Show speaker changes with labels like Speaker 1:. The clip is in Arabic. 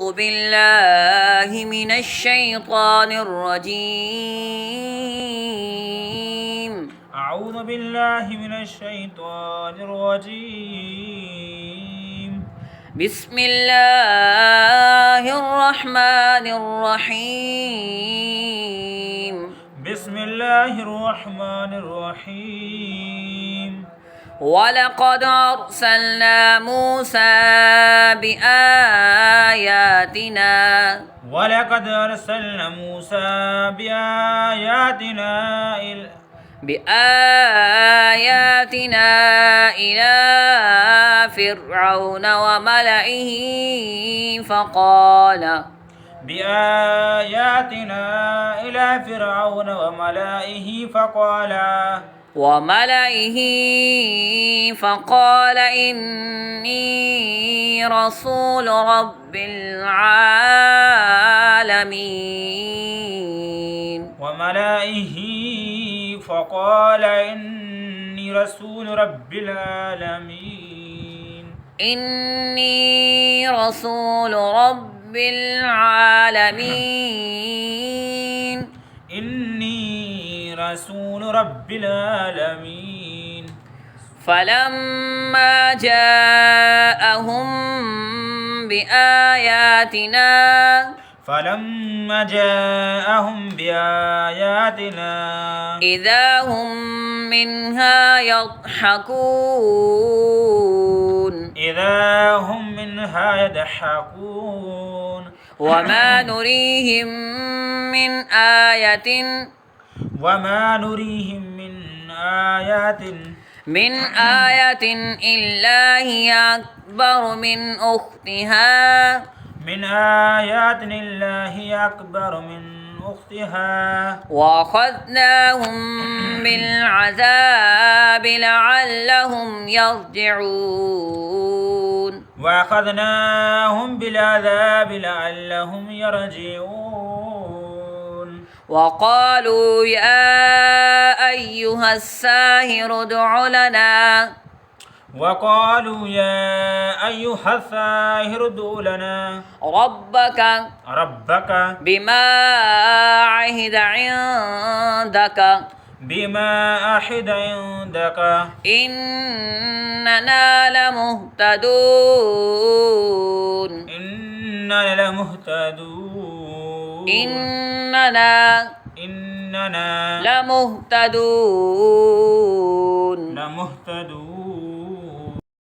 Speaker 1: أعوذ بالله من الشيطان الرجيم.
Speaker 2: أعوذ بالله من الشيطان الرجيم.
Speaker 1: بسم الله الرحمن الرحيم.
Speaker 2: بسم الله الرحمن الرحيم.
Speaker 1: ولقد أرسلنا موسى بآياتنا
Speaker 2: ولقد أرسلنا موسى
Speaker 1: بآياتنا إلى فرعون وملئه فقال إني رسول رب العالمين. إني رسول رب العالمين.
Speaker 2: إني رسول رب العالمين.
Speaker 1: فلما جاءهم بآياتنا إذا هم منها يضحكون. وما نريهم من آية إلا هي أكبر من أختها وأخذناهم بالعذاب لعلهم يرجعون. وقالوا يا أيها الساحر ادع لنا ربك بما عهد عندك إننا لمهتدون.